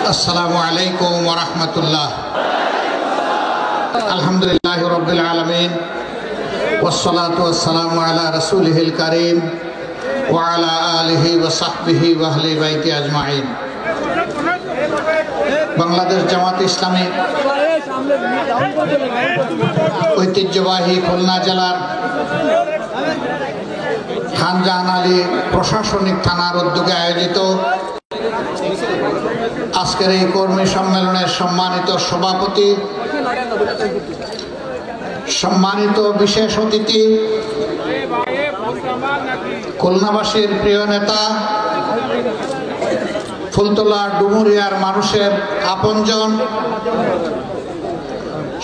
আসসালামু আলাইকুম ওয়া রাহমাতুল্লাহ। আলহামদুলিল্লাহি রাব্বিল আলামিন ওয়াসসালাতু ওয়াসসালামু আলা রাসূলিহিল কারীম ওয়া আলা আলিহি ওয়া সাহবিহি ওয়া আহলি বাইতি আজমাইন। বাংলাদেশ জামাত ইসলামী ঐতিহ্যবাহী খুলনা জেলার খান জাহান আলী প্রশাসনিক থানার উদ্যোগে আয়োজিত আজকের এই কর্মী সম্মেলনের সম্মানিত সভাপতি, সম্মানিত বিশেষ অতিথি, খুলনাবাসীর প্রিয় নেতা, ফুলতলা ডুমুরিয়ার মানুষের আপনজন,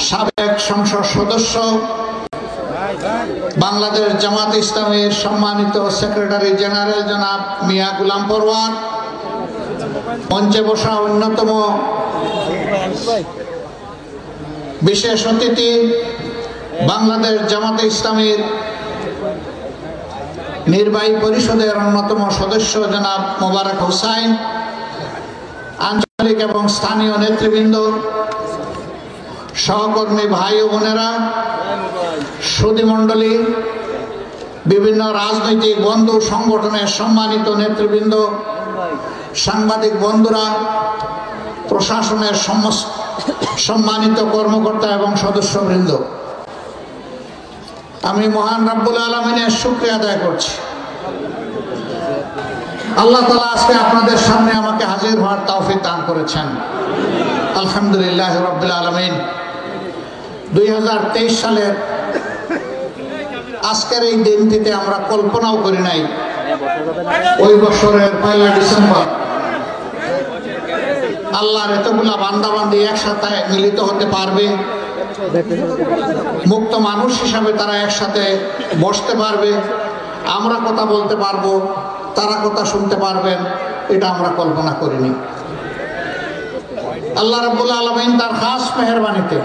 সাবেক সংসদ সদস্য, বাংলাদেশ জামাত ইসলামীর সম্মানিত সেক্রেটারি জেনারেল জনাব মিয়া গোলাম পরওয়ার, মঞ্চে বসা অন্যতম বিশেষ অতিথি, বাংলাদেশ জামাত ইসলামীর নির্বাহী পরিষদের অন্যতম সদস্য জনাব মোবারক হোসাইন, আঞ্চলিক এবং স্থানীয় নেতৃবৃন্দ, সহকর্মী ভাই ও বোনেরা, সুধীমণ্ডলী, বিভিন্ন রাজনৈতিক বন্ধু সংগঠনের সম্মানিত নেতৃবৃন্দ, সাংবাদিক বন্ধুরা, প্রশাসনের সম্মানিত কর্মকর্তা এবং সদস্যবৃন্দ, আমি মহান রব্বুল আলামিনের শুকরিয়া আদায় করছি। আল্লাহ তাআলা আজকে আপনাদের সামনে আমাকে হাজির হওয়ার তৌফিক দান করেছেন। আলহামদুলিল্লাহ রাব্বিল আলামিন। 2023 সালের আজকের এই দিনটিতে আমরা কল্পনাও করি নাই ওই বছরের 1 ডিসেম্বর আল্লাহর এতগুলা বান্দাবান্দি একসাথে মিলিত হতে পারবে, মুক্ত মানুষ হিসাবে তারা একসাথে বসতে পারবে, আমরা কথা বলতে পারবো, তারা কথা শুনতে পারবেন, এটা আমরা কল্পনা করিনি। আল্লাহ রাব্বুল আলামিন তার খাস মেহেরবানিতে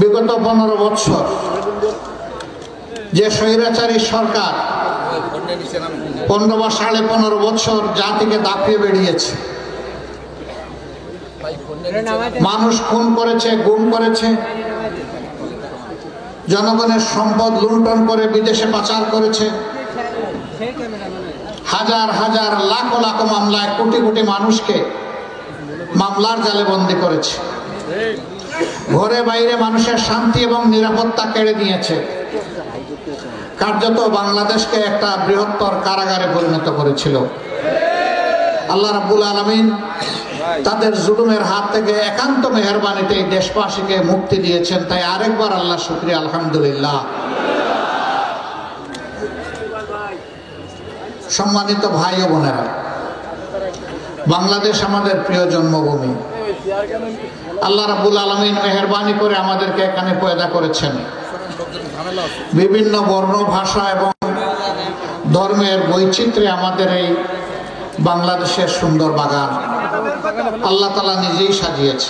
বিগত 15 বছর যে স্বৈরাচারী সরকার 15 বা 15.5 বছর জাতিকে দাপিয়ে বেরিয়েছে, মানুষ খুন করেছে, গুম করেছে, জনগণের সম্পদ লুণ্ঠন করে বিদেশে পাচার করেছে, হাজার হাজার লাখ লাখ মামলায় কোটি কোটি মানুষকে মামলার জালে বন্দী করেছে, ঘরে বাইরে মানুষের শান্তি এবং নিরাপত্তা কেড়ে নিয়েছে, কার্যত বাংলাদেশকে একটা বৃহত্তর কারাগারে পরিণত করেছিল। আল্লাহ রাব্বুল আলামিন তাদের জুলুমের হাত থেকে একান্ত মেহেরবানিতে এই দেশবাসীকে মুক্তি দিয়েছেন, তাই আরেকবার আল্লাহ শুকরিয়া, আলহামদুলিল্লাহ। সম্মানিত ভাই ও বোনেরা, বাংলাদেশ আমাদের প্রিয় জন্মভূমি। আল্লাহ রাব্বুল আলামিন মেহেরবানি করে আমাদেরকে এখানে পয়দা করেছেন। বিভিন্ন বর্ণ, ভাষা এবং ধর্মের বৈচিত্র্যে আমাদের এই বাংলাদেশের সুন্দর বাগান আল্লাহ তাআলা নিজেই সাজিয়েছে।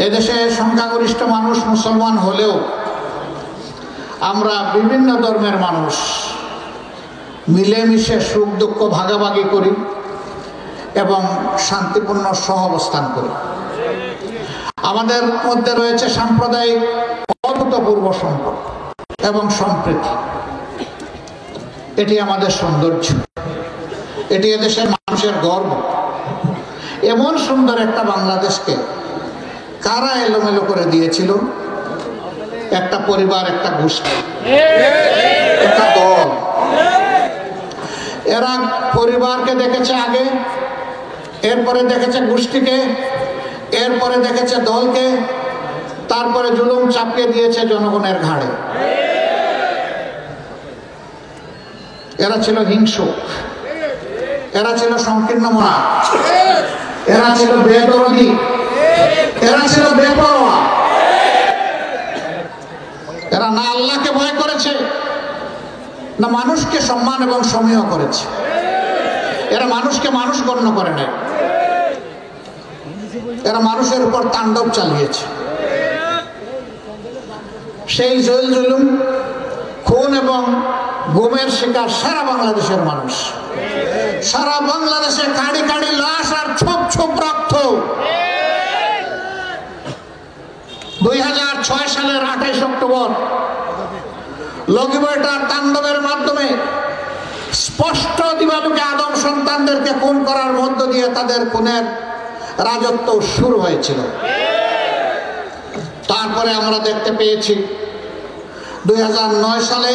এদেশে সংখ্যাগরিষ্ঠ মানুষ মুসলমান হলেও আমরা বিভিন্ন ধর্মের মানুষ মিলেমিশে সুখ দুঃখ ভাগাভাগি করি এবং শান্তিপূর্ণ সহাবস্থান করি। আমাদের মধ্যে রয়েছে সাম্প্রদায়িক অভূতপূর্ব সম্পর্ক এবং সম্প্রীতি। এটি আমাদের সৌন্দর্য, এটি এদেশের মানুষের গর্ব। এমন সুন্দর একটা বাংলাদেশকে কারা এলোমেলো করে দিয়েছিল? একটা পরিবার, একটা গোষ্ঠী, একটা দল। এরা পরিবারকে দেখেছে আগে, এরপরে দেখেছে গোষ্ঠীকে, এরপরে দেখেছে দলকে, তারপরে জুলুম চাপিয়ে দিয়েছে জনগণের ঘাড়ে। এরা ছিল হিংসুক, এরা ছিল সংকীর্ণ মনা, এরা ছিল বেদরদি, এরা ছিল বেপরোয়া। এরা না আল্লাহকে ভয় করেছে, না মানুষকে সম্মান এবং সমীহ করেছে। এরা মানুষকে মানুষ গণ্য করে নাই, এরা মানুষের উপর তাণ্ডব চালিয়েছে। সেই জেল জুলুম, খুন এবং গুমের শিকার সারা বাংলাদেশের মানুষ। সারা বাংলাদেশে কাড়ি কাড়ি লাশ আর ছোপ ছোপ রক্ত। 2006 সালের 28 অক্টোবর লগিবরটার তাণ্ডবের মাধ্যমে স্পষ্ট দিবালোকে আদম সন্তানদেরকে খুন করার মধ্য দিয়ে তাদের খুনের রাজত্ব শুরু হয়েছিল। তারপরে আমরা দেখতে পেয়েছি 2009 সালে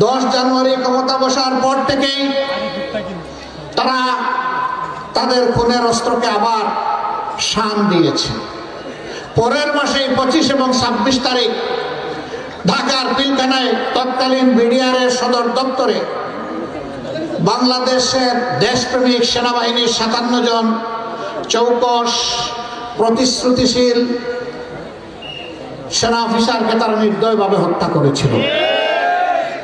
10 জানুয়ারি ক্ষমতা বসার পর থেকেই তারা তাদের খুনের অস্ত্রকে আবার শান দিয়েছে। পরের মাসে 25 এবং 26 তারিখ ঢাকার পিলখানায় তৎকালীন বিডিআরের সদর দপ্তরে বাংলাদেশের দেশপ্রেমিক সেনাবাহিনীর 57 জন চৌকস প্রতিশ্রুতিশীল সেনা অফিসারকে তারা নির্দয়ভাবে হত্যা করেছিল।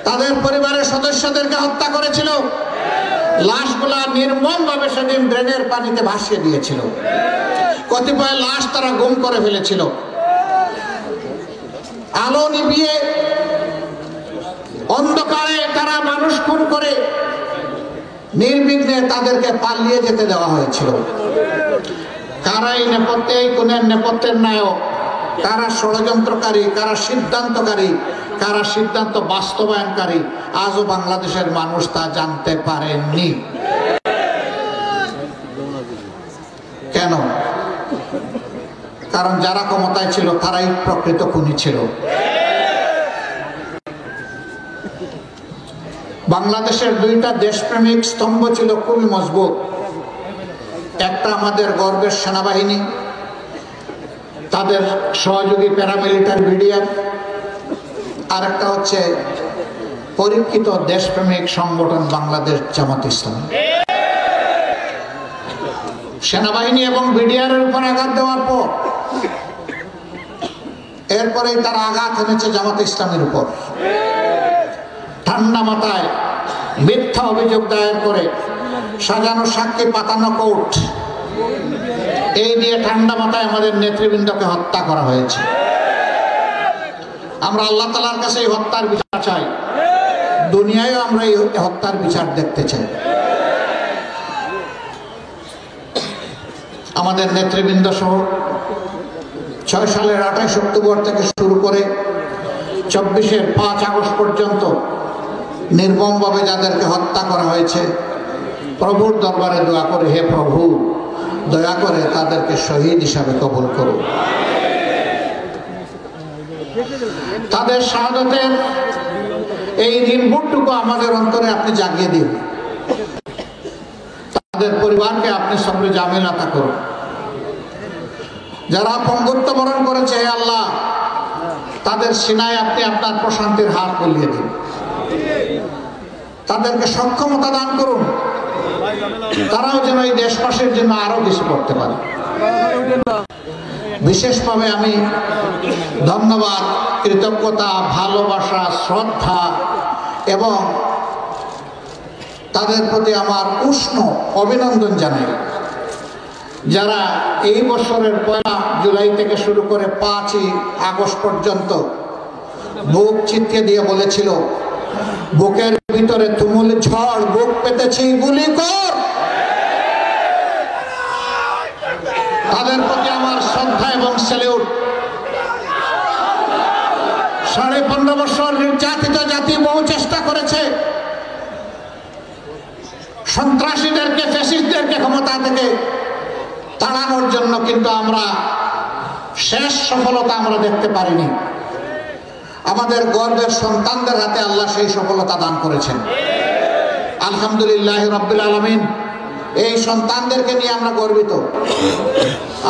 তাদের পরিবারের সদস্যদেরকে হত্যা করেছিল। লাশগুলা নির্মমভাবে সেদিন ড্রেনের পানিতে ভাসিয়ে দিয়েছিল। কতিপয় লাশ তারা গুম করে ফেলেছিল। আলো নিভিয়ে অন্ধকারে তারা মানুষ খুন করে নির্বিঘ্নে তাদেরকে পালিয়ে যেতে দেওয়া হয়েছিল। কারা এই নেপথ্যে, এই খুনের নেপথ্যের নায়ক, কারা ষড়যন্ত্রকারী, কারা সিদ্ধান্তকারী, কারা সিদ্ধান্ত বাস্তবায়নকারী, আজও বাংলাদেশের মানুষ তা জানতে পারেননি। কেন? কারণ যারা ক্ষমতায় ছিল তারাই প্রকৃত খুনি ছিল। বাংলাদেশের দুইটা দেশপ্রেমিক স্তম্ভ ছিল খুবই মজবুত। একটা আমাদের গর্বের সেনাবাহিনী, তাদের সহযোগী প্যারামিলিটারি বিডিআর, আর একটা হচ্ছে পরীক্ষিত দেশপ্রেমিক সংগঠন বাংলাদেশ জামাত ইসলামী। সেনাবাহিনী এবং বিডিআরের উপর আঘাত দেওয়ার পর এরপরেই তারা আঘাত এনেছে জামাত ইসলামের উপর। ঠান্ডা মাথায় মিথ্যা অভিযোগ দায়ের করে সাজানো সাক্ষী পাতানো কোর্ট, এই দিয়ে ঠান্ডা মাথায় আমাদের নেতৃবৃন্দকে হত্যা করা হয়েছে। আমরা আল্লাহ তাআলার কাছে এই হত্যার বিচার চাই, দুনিয়ায়ও আমরা এই হত্যার বিচার দেখতে চাই। আমাদের নেতৃবৃন্দ সহ 6 সালের 28 অক্টোবর থেকে শুরু করে 24-এর 5 আগস্ট পর্যন্ত নির্মমভাবে যাদেরকে হত্যা করা হয়েছে, প্রভুর দরবারে দোয়া করে, হে প্রভু দয়া করে তাদেরকে শহীদ হিসাবে কবুল করুন। তাদের শাহাদাতের এই রিপোর্টটুকু আমাদের অন্তরে আপনি জাগিয়ে দিন। তাদের পরিবারকে আপনি সবরে জামিল আতা করুন। যারা পঙ্গুত্ব বরণ করেছে, হে আল্লাহ তাদের সিনায় আপনি আপনার প্রশান্তির হাত বুলিয়ে দিন। তাদেরকে সক্ষমতা দান করুন, তারাও যেন এই দেশবাসীর জন্য আরো কিছু করতে পারে। বিশেষভাবে আমি ধন্যবাদ, কৃতজ্ঞতা, ভালোবাসা, শ্রদ্ধা এবং তাদের প্রতি আমার উষ্ণ অভিনন্দন জানাই, যারা এই বছরের 1 জুলাই থেকে শুরু করে 5 আগস্ট পর্যন্ত বুক চিৎকে দিয়ে বলেছিল, বুকের ভিতরে তুমুল ঝড়, বুক পেতেছি, গুলি কর। তাদের প্রতি আমার শ্রদ্ধা এবং স্যালিউট। 15.5 বছর নির্যাতিত জাতি বহু চেষ্টা করেছে সন্ত্রাসীদেরকে, ফ্যাসিস্টদেরকে ক্ষমতা থেকে তাড়ানোর জন্য, কিন্তু আমরা শেষ সফলতা আমরা দেখতে পারিনি। আমাদের গর্বের সন্তানদের হাতে আল্লাহ সেই সফলতা দান করেছেন। আলহামদুলিল্লাহ রাব্বিল আলামিন। এই সন্তানদেরকে নিয়ে আমরা গর্বিত।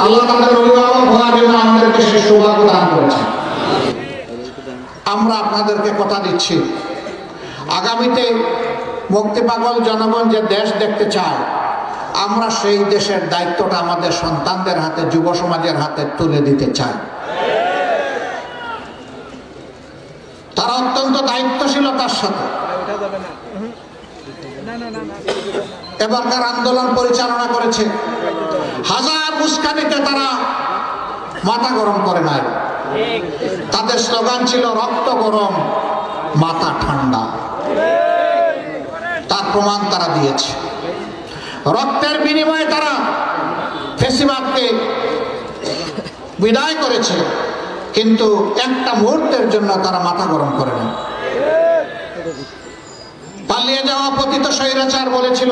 আল্লাহ তাদের অভিভাবক হওয়ার জন্য আমাদেরকে সেই সৌভাগ্য দান করেছেন। আমরা আপনাদেরকে কথা দিচ্ছি, আগামীতে মুক্তিপাগল জনগণ যে দেশ দেখতে চায়, আমরা সেই দেশের দায়িত্বটা আমাদের সন্তানদের হাতে, যুব সমাজের হাতে তুলে দিতে চাই। তারা অত্যন্ত দায়িত্বশীলতার সাথে এবারকার আন্দোলন পরিচালনা করেছে। হাজার উস্কানিতে তারা মাথা গরম করে নাই। তাদের স্লোগান ছিল রক্ত গরম মাথা ঠান্ডা। তা প্রমাণ তারা দিয়েছে। রক্তের বিনিময়ে তারা ফ্যাসিবাদকে বিদায় করেছে, কিন্তু একটা মুহূর্তের জন্য তারা মাথা গরম করে না। পালিয়ে যাওয়া পতিত স্বৈরাচার বলেছিল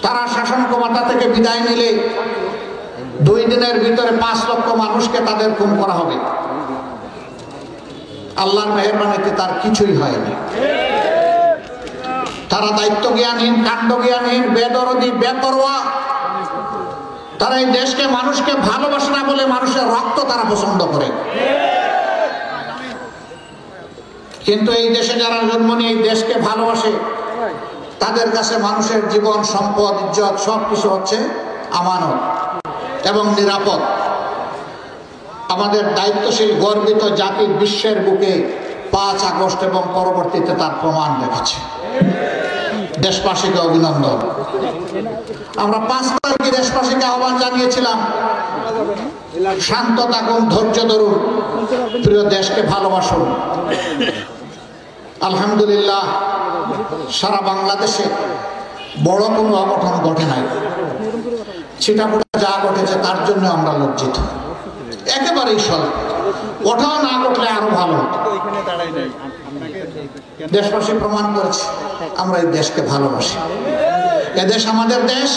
তারা শাসন ক্ষমতা থেকে বিদায় নিলে 2 দিনের ভিতরে 5 লক্ষ মানুষকে তাদের খুন করা হবে। আল্লাহর মেহেরবানিতে তার কিছুই হয়নি। তারা দায়িত্ব জ্ঞানহীন, কাণ্ড জ্ঞানহীন, বেদরদি, বেপরোয়া। তারা এই দেশকে, মানুষকে ভালোবাসে না বলে মানুষের রক্ত তারা পছন্দ করে। কিন্তু এই দেশে যারা জন্ম নিয়ে এই দেশকে ভালোবাসে, তাদের কাছে মানুষের জীবন, সম্পদ, ইজ্জত সবকিছু হচ্ছে আমানত এবং নিরাপদ। আমাদের দায়িত্বশীল গর্বিত জাতি বিশ্বের বুকে 5 আগস্ট এবং পরবর্তীতে তার প্রমাণ রেখেছে। দেশবাসীকে অভিনন্দন। আমরা 5 তারিখে দেশবাসীকে আহ্বান জানিয়েছিলাম, শান্ত থাকুন, ধৈর্য ধরুন, প্রিয় দেশকে ভালোবাসুন। আলহামদুলিল্লাহ, সারা বাংলাদেশে বড় কোনো অঘটন ঘটে নাই। ছিটাফোটা যা ঘটেছে তার জন্য আমরা লজ্জিত, একেবারেই স্বল্প। ওটাও না ঘটলে আরো ভালো। দেশবাসী প্রমাণ করেছে আমরা এই দেশকে ভালোবাসি। এদেশ আমাদের দেশ,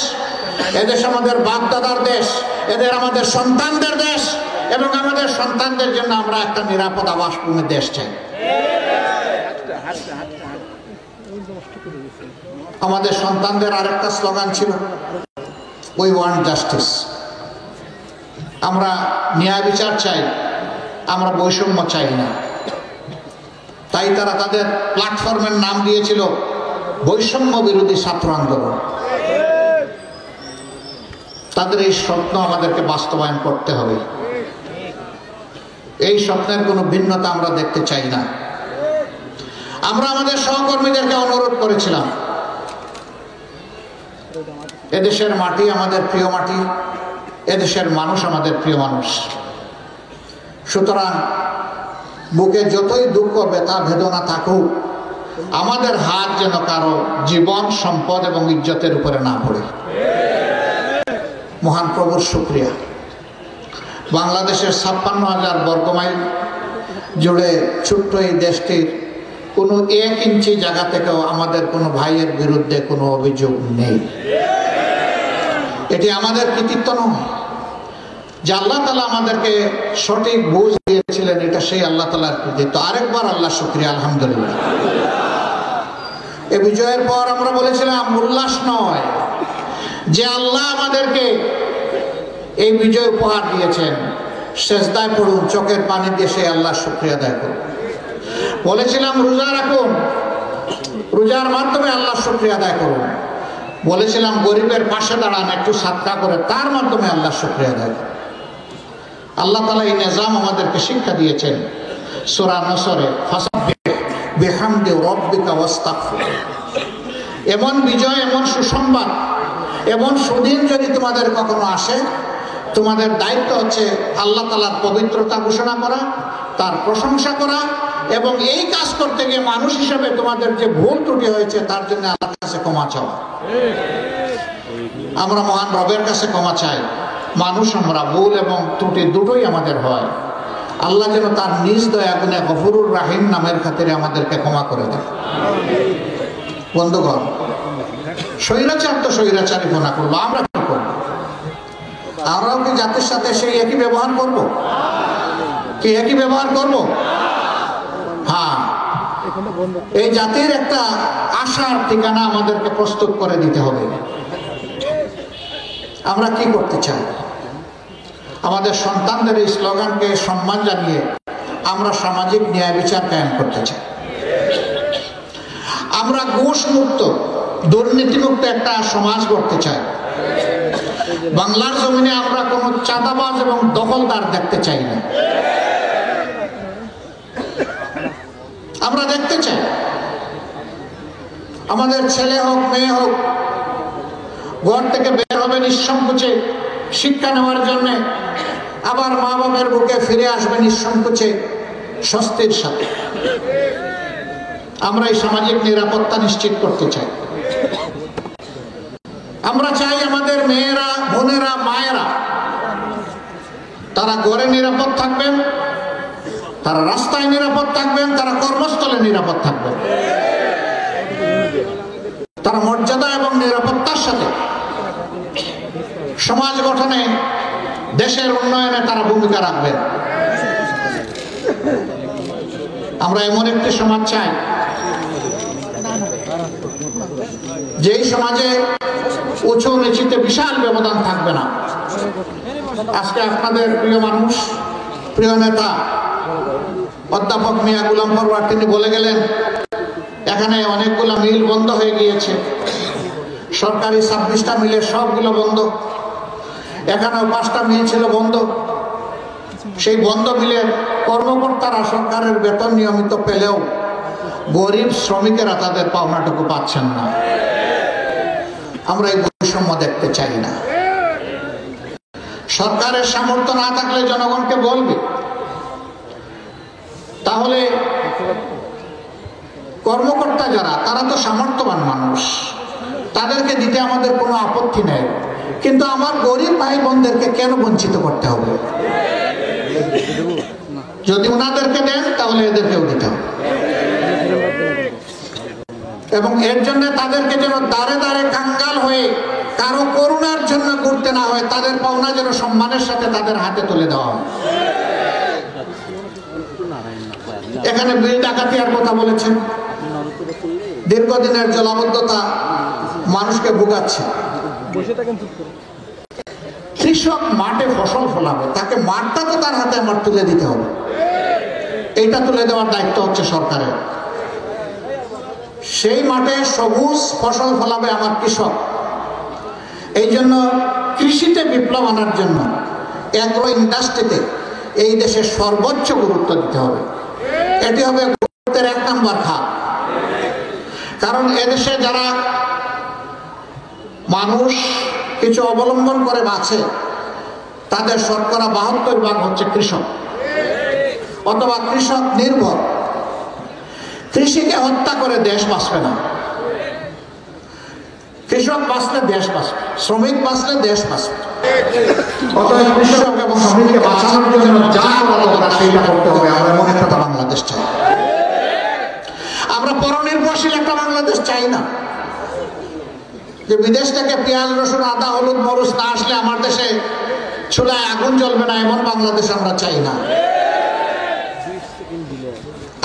এদেশ আমাদের বাপ দাদার দেশ, এদের আমাদের সন্তানদের দেশ, এবং আমাদের সন্তানদের জন্য আমরা একটা নিরাপদ আবাসভূমি দেশ চাই। আমাদের সন্তানদের আরেকটা স্লোগান ছিল, উই ওয়ান্ট জাস্টিস। আমরা ন্যায় বিচার চাই, আমরা বৈষম্য চাই না। তাই তারা তাদের প্ল্যাটফর্মের নাম দিয়েছিল বৈষম্য বিরোধী ছাত্র আন্দোলন। তাদের এই স্বপ্ন আমাদেরকে বাস্তবায়ন করতে হবে। এই স্বপ্নের কোনো ভিন্নতা আমরা দেখতে চাই না। আমরা আমাদের সহকর্মীদেরকে অনুরোধ করেছিলাম, এদেশের মাটি আমাদের প্রিয় মাটি, এদেশের মানুষ আমাদের প্রিয় মানুষ। সুতরাং বুকে যতই দুঃখ, ব্যথা, বেদনা থাকুক, আমাদের হাত যেন কারো জীবন, সম্পদ এবং ইজ্জতের উপরে না পড়ে। মহান প্রভুর শুকরিয়া, বাংলাদেশের 56,000 বর্গমাইল জুড়ে ছোট্ট এই দেশটির কোনো 1 ইঞ্চি জায়গা থেকেও আমাদের কোনো ভাইয়ের বিরুদ্ধে কোনো অভিযোগ নেই। এটি আমাদের কৃতিত্ব নয়, যে আল্লাহ তাআলা আমাদেরকে সঠিক বুঝ দিয়েছিলেন, এটা সেই আল্লাহ তাআলার কৃতিত্ব। আরেকবার আল্লাহ শুকরিয়া, আলহামদুলিল্লাহ। এই বিজয়ের পর আমরা বলেছিলাম উল্লাস নয়, যে আল্লাহ আমাদেরকে এই বিজয় উপহার দিয়েছেন, সেজদায় পড়ুন, চোখের পানি দিয়ে সেই আল্লাহ শুকরিয়া আদায় করুন। বলেছিলাম রোজা রাখুন, রোজার মাধ্যমে আল্লাহ শুকরিয়া আদায় করুন। বলেছিলাম গরিবের পাশে দাঁড়ান, একটু সাদকা করে, তার মাধ্যমে আল্লাহ শুকরিয়া আদায় করুন। আল্লাহ তাআলা এই নিজাম আমাদেরকে শিক্ষা দিয়েছেন সূরা নসরে, ফাসাব্বিহ বিহামদি রাব্বিকা ওয়াস্তাগফির। এমন বিজয়, এমন সুসংবাদ, এমন সুদিন যদি তোমাদের কখনো আসে, তোমাদের দায়িত্ব হচ্ছে আল্লাহ তাআলার পবিত্রতা ঘোষণা করা, তার প্রশংসা করা, এবং এই কাজ করতে গিয়ে মানুষ হিসেবে তোমাদের যে ভুল ত্রুটি হয়েছে তার জন্য আল্লাহর কাছে ক্ষমা চাওয়া। আমরা মহান রবের কাছে ক্ষমা চাই। মানুষ আমরা, ভুল এবং ত্রুটি দুটোই আমাদের হয়। আল্লাহ যেন তার নিজ দয়া গুণে গফুরুর রাহিম নামের খাতিরে আমাদেরকে ক্ষমা করে দেয়। বন্ধুগণ, স্বৈরাচার তো স্বৈরাচারী গোনা করলো, আমরা কি করবো? আমরাও কি জাতির সাথে সেই একই ব্যবহার করব? কি একই ব্যবহার করব? হ্যাঁ, এই জাতির একটা আশার ঠিকানা আমাদেরকে প্রস্তুত করে দিতে হবে। আমরা কি করতে চাই? আমাদের সন্তানদের এই স্লোগানকে সম্মান জানিয়ে আমরা সামাজিক ন্যায় বিচার কায়েম করতে চাই। আমরা ঘুষ মুক্ত, দুর্নীতি মুক্ত একটা সমাজ গড়তে চাই। বাংলার জমিনে আমরা কোনো চাঁদাবাজ এবং দখলদার দেখতে চাই না। আমরা দেখতে চাই আমাদের ছেলে হোক, মেয়ে হোক, ঘর থেকে বের হবে নিঃসংকোচে শিক্ষা নেওয়ার জন্য, আবার মা বাবার বুকে ফিরে আসবে নিঃসংকোচে, স্বস্তির সাথে। আমরা এই সামাজিক নিরাপত্তা নিশ্চিত করতে চাই। আমরা চাই আমাদের মেয়েরা, বোনেরা, মায়েরা তারা ঘরে নিরাপদ থাকবেন, তারা রাস্তায় নিরাপদ থাকবেন, তারা কর্মস্থলে নিরাপদ থাকবেন, তারা মর্যাদা এবং নিরাপত্তার সাথে সমাজ গঠনে, দেশের উন্নয়নে তারা ভূমিকা রাখবেন। আমরা এমন একটি সমাজ চাই যেই সমাজে উঁচু নিচুতে বিশাল ব্যবধান থাকবে না। আজকে আপনাদের প্রিয় মানুষ, প্রিয় নেতা অধ্যাপক মিয়া গোলাম পরওয়ার তিনি বলে গেলেন এখানে অনেকগুলো মিল বন্ধ হয়ে গিয়েছে, সরকারি 26টা মিলের সবগুলো বন্ধ, এখানেও 5টা মিল ছিল বন্ধ। সেই বন্ধ মিলের কর্মকর্তারা সরকারের বেতন নিয়মিত পেলেও গরিব শ্রমিকেরা তাদের পাওনাটুকু পাচ্ছেন না। আমরা এই বৈষম্য দেখতে চাই না। সরকারের সামর্থ্য না থাকলে জনগণকে বলবে, তাহলে কর্মকর্তা যারা তারা তো সামর্থ্যবান মানুষ, তাদেরকে দিতে আমাদের কোনো আপত্তি নেই, কিন্তু আমার গরিব ভাই বোনদেরকে কেন বঞ্চিত করতে হবে? যদি ওনাদেরকে দেন তাহলে এদেরকেও দিতে হবে, এবং এর জন্য তাদেরকে যেন দাঁড়ে দাঁড়ে কাঙ্গাল হয়ে কারো করুণার জন্য করতে না হয়, তাদের পাওনা যেন সম্মানের সাথে তাদের হাতে তুলে দেওয়া হয়। এখানে বিল ডাকাতিয়ার কথা বলেছেন, দীর্ঘদিনের জলাবদ্ধতা মানুষকে ভোগাচ্ছে। কৃষক মাঠে ফসল ফলাবে, তাকে মাঠটা তো তার হাতে আমার তুলে দিতে হবে, এইটা তুলে দেওয়ার দায়িত্ব হচ্ছে সরকারের। সেই মাঠে সবুজ ফসল ফলাবে আমার কৃষক। এই জন্য কৃষিতে বিপ্লব আনার জন্য এগ্রো ইন্ডাস্ট্রিতে এই দেশে সর্বোচ্চ গুরুত্ব দিতে হবে। এটি হবে গুরুত্বের 1 নম্বর খাত। কারণ এদেশে যারা মানুষ কিছু অবলম্বন করে বাঁচে, তাদের শতকরা 72% হচ্ছে কৃষক অথবা কৃষক নির্ভর। কৃষিকে হত্যা করে দেশ বাঁচবে না। কৃষক বাঁচলে দেশ বাঁচবে, শ্রমিক বাঁচলে দেশ বাঁচবে। অতএব কৃষক এবং শ্রমিককে বাঁচানোর জন্য যা করা দরকার সেইটা করতে হবে। আমরা এমন একটা বাংলাদেশ চাই, আমরা পরনির্ভরশীল একটা বাংলাদেশ চাই না, যে বিদেশ থেকে পেঁয়াজ, রসুন, আদা, হলুদ, মরিচ না আসলে আমার দেশে চুলায় আগুন জ্বলবে না, এমন বাংলাদেশ আমরা চাই না।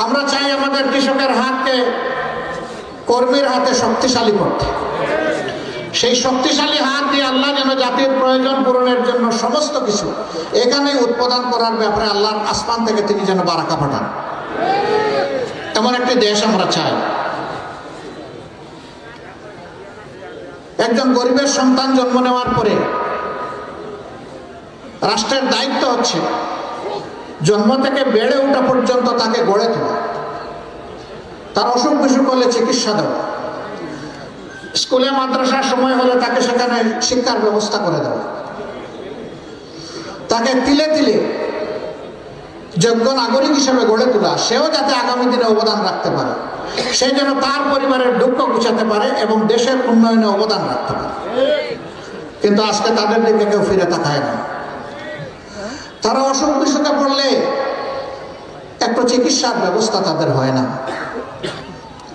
আমরা চাই আমাদের কৃষকের হাতকে কর্মীর হাতে শক্তিশালী করতে। সেই শক্তিশালী হাত দিয়ে আল্লাহ যেন জাতির প্রয়োজন পূরণের জন্য সমস্ত কিছু এখানে উৎপাদন করার ব্যাপারে আল্লাহর আসমান থেকে তিনি যেন বারাকা পাঠান, এমন একটি দেশ আমরা চাই। একজন গরিবের সন্তান জন্ম নেওয়ার পরে রাষ্ট্রের দায়িত্ব হচ্ছে জন্ম থেকে বেড়ে ওঠা পর্যন্ত তাকে গড়ে তোলা, তার অসুখ বিসুখ হলে চিকিৎসা দেওয়া, স্কুলে মাদ্রাসার সময় হলে তাকে সেখানে শিক্ষার ব্যবস্থা করে দেওয়া, তাকে তিলে তিলে যোগ্য নাগরিক হিসেবে গড়ে তোলা, সেও যাতে আগামী দিনে অবদান রাখতে পারে, সে যেন তার পরিবারের দুঃখ গুছাতে পারে এবং দেশের উন্নয়নে অবদান রাখতে পারে। কিন্তু আজকে তাদের দিকে কেউ ফিরে তাকায় না। তারা অসুখ বিসুখে পড়লে একটু চিকিৎসার ব্যবস্থা তাদের হয় না,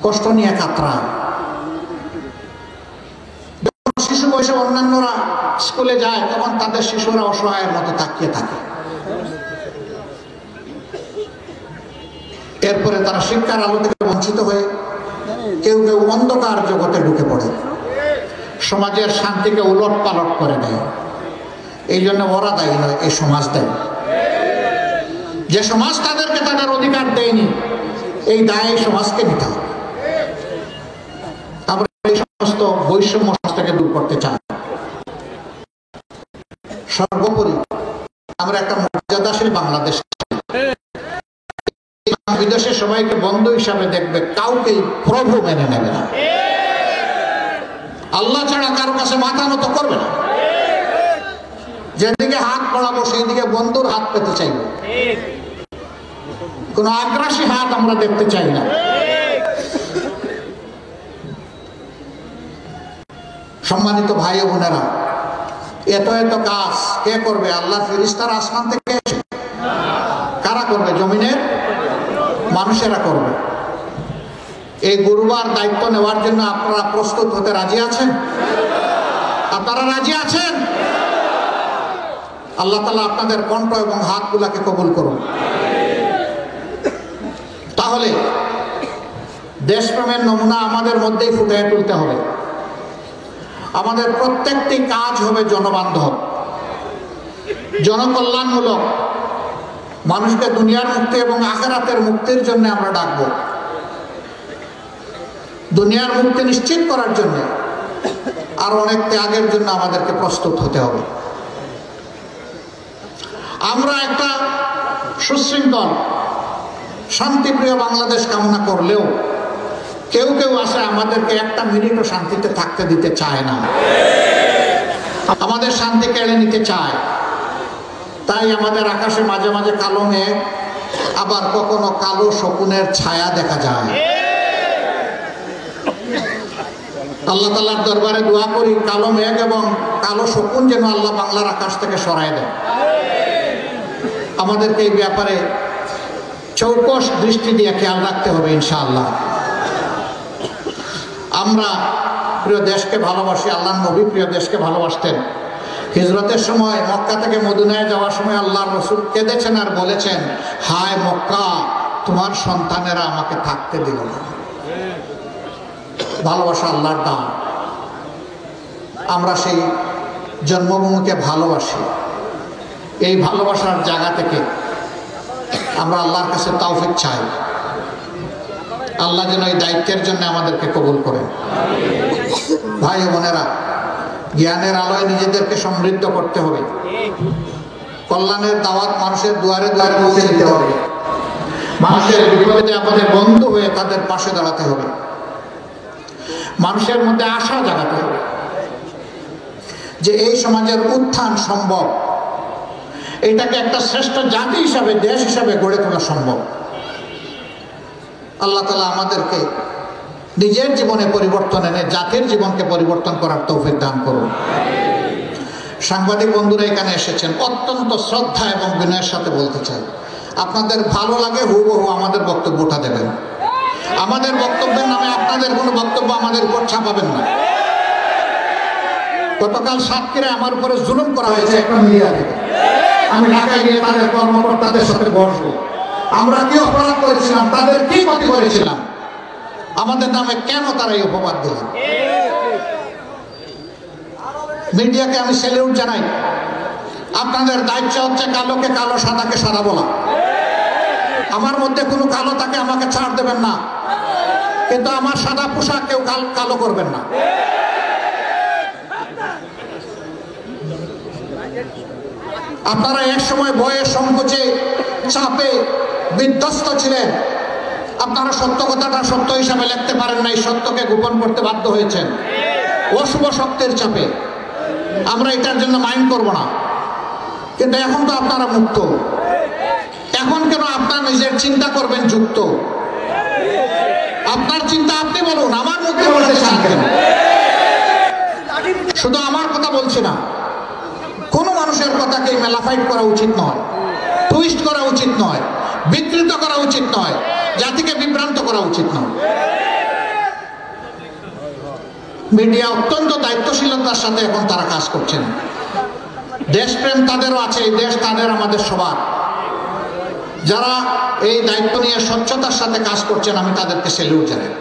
কষ্ট নিয়ে কাতরায়। শিশু বয়সে অন্যান্যরা স্কুলে যায়, তখন তাদের শিশুরা অসহায়ের মতো তাকিয়ে থাকে। এরপরে তারা শিক্ষার আলো থেকে বঞ্চিত হয়ে কেউ কেউ অন্ধকার জগতে ঢুকে পড়ে, সমাজের শান্তিকে উলট পালট করে দেয়। এই জন্য ওরা দায়ী নয়, এই সমাজ দায়ী। যে সমাজ তাদেরকে তাদের অধিকার দেয়নি, এই দায় এই সমাজকে নিতে হবে। আমরা এই সমস্ত বৈষম্য থেকে দূর করতে চাই। সর্বোপরি আমরা একটা মর্যাদাশীল বাংলাদেশ, বিদেশে সবাইকে বন্ধু হিসাবে দেখবে, কাউকে প্রভু মেনে নেবে না, আল্লাহ ছাড়া কারো কাছে মাথা নত করবে না। যেদিকে হাত পড়াবো সেই দিকে বন্ধুর হাত পেতে চাইব, কোন আগ্রাসী হাত আমরা দেখতে চাই না। সম্মানিত ভাই ও বোনেরা, এত এত কাজ কে করবে? আল্লাহর ফেরেশতারা আসমান থেকে এসে? কারা করবে? জমিনের মানুষেরা করবে। এই গুরুবার দায়িত্ব নেওয়ার জন্য আপনারা প্রস্তুত হতে রাজি আছেন? আপনারা রাজি আছেন? আল্লাহ তাআলা আপনাদের কণ্ঠ এবং হাতগুলাকে কবুল করুন। তাহলে দেশপ্রেমের নমুনা আমাদের মধ্যেই ফুটিয়ে তুলতে হবে। আমাদের প্রত্যেকটি কাজ হবে জনবান্ধব, জনকল্যাণমূলক। মানুষকে দুনিয়ার মুক্তি এবং আখিরাতের মুক্তির জন্য আমরা ডাকব। দুনিয়ার মুক্তি নিশ্চিত করার জন্য আর অনেক ত্যাগের জন্য আমাদেরকে প্রস্তুত হতে হবে। আমরা একটা সুশৃঙ্খল শান্তিপ্রিয় বাংলাদেশ কামনা করলেও কেউ কেউ আছে আমাদেরকে একটা মিনিটও শান্তিতে থাকতে দিতে চায় না, আমাদের শান্তি কেড়ে নিতে চায়। তাই আমাদের আকাশে মাঝে মাঝে কালো মেঘ, আবার কখনো কালো শকুনের ছায়া দেখা যায়। আল্লাহ তাআলার দরবারে দোয়া করি কালো মেঘ এবং কালো শকুন যেন আল্লাহ বাংলার আকাশ থেকে সরায় দেন। আমাদেরকে এই ব্যাপারে চৌকস দৃষ্টি দিয়ে খেয়াল রাখতে হবে ইনশাআল্লাহ। আমরা প্রিয় দেশকে ভালোবাসি, আল্লাহর নবী প্রিয় দেশকে ভালোবাসতেন। হিজরতের সময় মক্কা থেকে মদিনায় যাওয়ার সময় আল্লাহর রাসূল কেঁদেছেন আর বলেছেন, হায় মক্কা, তোমার সন্তানেরা আমাকে থাকতে দিল না। ভালোবাসা আল্লাহর দান। আমরা সেই জন্মভূমিকে ভালোবাসি। এই ভালোবাসার জায়গা থেকে আমরা আল্লাহর কাছে তৌফিক চাই। আল্লাহ যেন এই দায়িত্বের জন্য আমাদেরকে কবুল করেন। ভাই ও বোনেরা, জ্ঞানের আলোয় নিজেদেরকে সমৃদ্ধ করতে হবে। কল্যাণের দাওয়াত মানুষের দুয়ারে দুয়ারে পৌঁছে দিতে হবে। মানুষের বিপদে আপদে বন্ধু হয়ে তাদের পাশে দাঁড়াতে হবে। মানুষের মধ্যে আশা জাগাতে হবে যে এই সমাজের উত্থান সম্ভব। এটাকে একটা শ্রেষ্ঠ জাতি হিসাবে, দেশ হিসাবে গড়ে তোলা সম্ভব। আল্লাহ তাআলা আমাদেরকে নিজের জীবনে পরিবর্তন এনে জাতির জীবনকে পরিবর্তন করার তৌফিক দান করুন। সাংবাদিক বন্ধুরা এখানে এসেছেন, অত্যন্ত শ্রদ্ধা এবং বিনয়ের সাথে বলতে চাই, আপনাদের ভালো লাগে হুবহু আমাদের বক্তব্যটা দেবেন। আমাদের বক্তব্যের নামে আপনাদের কোনো বক্তব্য আমাদের উপর ছাপাবেন না। গতকাল সাতক্ষীরায় আমার উপরে জুলুম করা হয়েছে একটা মিডিয়া থেকে। আমি ঢাকায় গিয়ে তাদের কর্মকর্তাদের সাথে বসবো। আমরা কি অপরাধ করেছিলাম? তাদের কি ক্ষতি করেছিলাম? আমাদের নামে কেন তারা এই অপবাদ দিলেন? মিডিয়াকে আমি স্যালিউট জানাই। আপনাদের দায়িত্ব হচ্ছে কালোকে কালো, সাদাকে সাদা বলা। আমার মধ্যে কোনো কালো থাকে আমাকে ছাড় দেবেন না, কিন্তু আমার সাদা পোশাক কেউ কালো করবেন না। আপনারা এক সময় ভয়ে সংকোচে চাপে বিধ্বস্ত ছিলেন। আপনারা সত্য কথাটা সত্য হিসাবে লিখতে পারেন নাই, সত্যকে গোপন করতে বাধ্য হয়েছেন অশুভ শক্তির চাপে। আমরা এটার জন্য মাইন্ড করব না, কিন্তু এখন তো আপনারা মুক্ত। এখন কেন আপনার নিজের চিন্তা করবেন যুক্ত? আপনার চিন্তা আপনি বলুন, আমার মুখে বলতে চান কেন? শুধু আমার কথা বলছি না, কোন মানুষের কথাকে মেলাফাইট করা উচিত নয়, টুইস্ট করা উচিত নয়, বিকৃত করা উচিত নয়, জাতিকে বিভ্রান্ত করা উচিত নয়। মিডিয়া অত্যন্ত দায়িত্বশীলতার সাথে এখন তারা কাজ করছেন। দেশপ্রেম তাদেরও আছে, এই দেশ তাদের, আমাদের সবার। যারা এই দায়িত্ব নিয়ে স্বচ্ছতার সাথে কাজ করছেন, আমি তাদেরকে স্যালুট জানাই।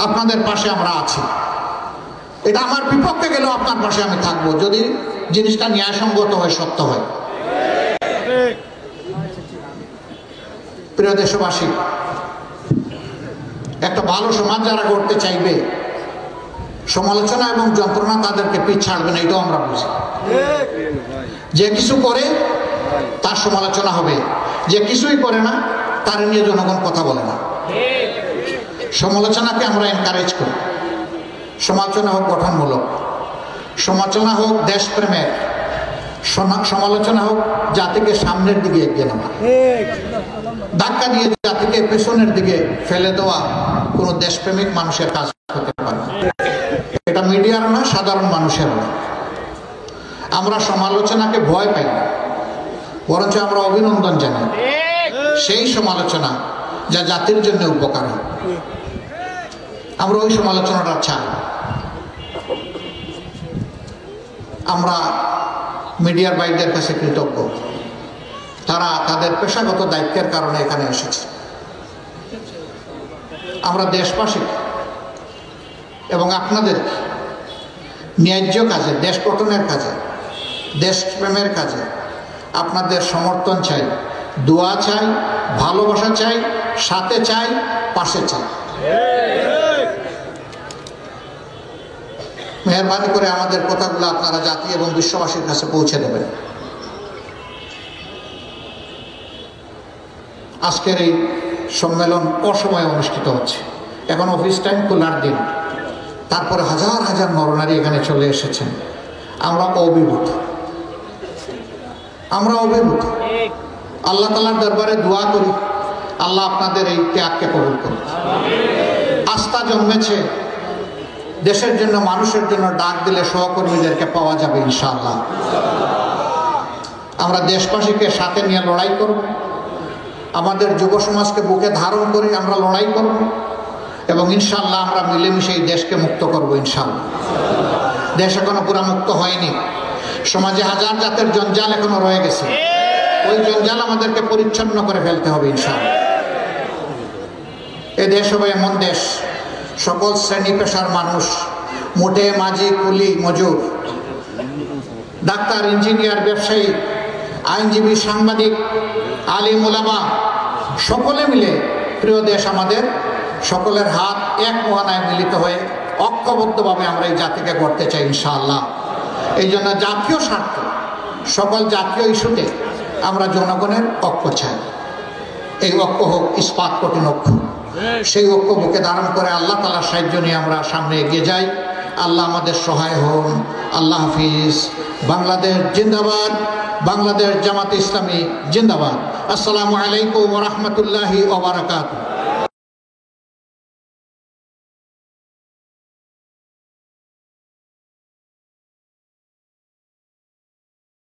আপনাদের পাশে আমরা আছি। এটা আমার বিপক্ষে গেলেও আপনার পাশে আমি থাকবো, যদি জিনিসটা ন্যায়সঙ্গত হয়, সত্য হয়। প্রিয় দেশবাসী, একটা ভালো সমাজ যারা গড়তে চাইবে, সমালোচনা এবং যন্ত্রণা তাদেরকে পিছ ছাড়বে না, এটাও আমরা বুঝি। যে কিছু করে তার সমালোচনা হবে, যে কিছুই করে না তার নিয়ে জনগণ কথা বলে না। সমালোচনাকে আমরা এনকারেজ করি। সমালোচনা হোক গঠনমূলক, সমালোচনা হোক দেশপ্রেমের, সমালোচনা হোক জাতিকে সামনের দিকে এগিয়ে নেওয়া। ধাক্কা দিয়ে জাতিকে পেছনের দিকে ফেলে দেওয়া কোনো দেশপ্রেমিক মানুষের কাজ হতে পারে না। এটা মিডিয়ার না, সাধারণ মানুষের না। আমরা সমালোচনাকে ভয় পাই না, বরঞ্চ আমরা অভিনন্দন জানাই সেই সমালোচনা যা জাতির জন্য উপকার হয়। আমরা ওই সমালোচনাটা চাই। আমরা মিডিয়ার ভাইদের কাছে কৃতজ্ঞ, তারা তাদের পেশাগত দায়িত্বের কারণে এখানে এসেছে। আমরা দেশবাসী এবং আপনাদের ন্যায্য কাজে, দেশ গঠনের কাজে, দেশপ্রেমের কাজে আপনাদের সমর্থন চাই, দোয়া চাই, ভালোবাসা চাই, সাথে চাই, পাশে চাই। মেহরবানি করে আমাদের কথাগুলো আপনারা জাতি এবং বিশ্ববাসীর কাছে পৌঁছে দেবেন। আজকের এই সম্মেলন অসময়ে অনুষ্ঠিত হচ্ছে, এখন অফিস টাইম, খোলার দিন, তারপরে হাজার হাজার নরনারী এখানে চলে এসেছেন। আমরা অভিভূত, আমরা অভিভূত। আল্লাহ তাআলার দরবারে দোয়া করি, আল্লাহ আপনাদের এই ত্যাগকে কবুল করুন। আস্থা জন্মেছে, দেশের জন্য, মানুষের জন্য ডাক দিলে সহকর্মীদেরকে পাওয়া যাবে ইনশাআল্লাহ। আমরা দেশবাসীকে সাথে নিয়ে লড়াই করব, আমাদের যুব সমাজকে বুকে ধারণ করে আমরা লড়াই করব এবং ইনশাআল্লাহ আমরা মিলেমিশে এই দেশকে মুক্ত করব ইনশাআল্লাহ। দেশ এখনো পুরা মুক্ত হয়নি, সমাজে হাজার জাতের জঞ্জাল এখনো রয়ে গেছে। ওই জঞ্জাল আমাদেরকে পরিচ্ছন্ন করে ফেলতে হবে ইনশাআল্লাহ। এ দেশ হবে এমন দেশ, সকল শ্রেণী পেশার মানুষ, মোটে মাঝি, কুলি, মজুর, ডাক্তার, ইঞ্জিনিয়ার, ব্যবসায়ী, আইনজীবী, সাংবাদিক, আলিম উলামা, সকলে মিলে প্রিয় দেশ আমাদের, সকলের হাত এক মোহনায় মিলিত হয়ে ঐক্যবদ্ধভাবে আমরা এই জাতিকে গড়তে চাই ইনশাআল্লাহ। এই জন্য জাতীয় স্বার্থ, সকল জাতীয় ইস্যুতে আমরা জনগণের ঐক্য চাই। এই ঐক্য হোক ইস্পাত কঠিন ঐক্য, সেই ঐক্য বুকে ধারণ করে আল্লাহ তাআলার সাহায্য নিয়ে আমরা সামনে এগিয়ে যাই। আল্লাহ আমাদের সহায় হন। আল্লাহ হাফিজ। বাংলাদেশ জিন্দাবাদ, বাংলাদেশ জামাত ইসলামী জিন্দাবাদ। আসসালামু আলাইকুম ওয়া রাহমাতুল্লাহি ওয়া বারাকাতুহু।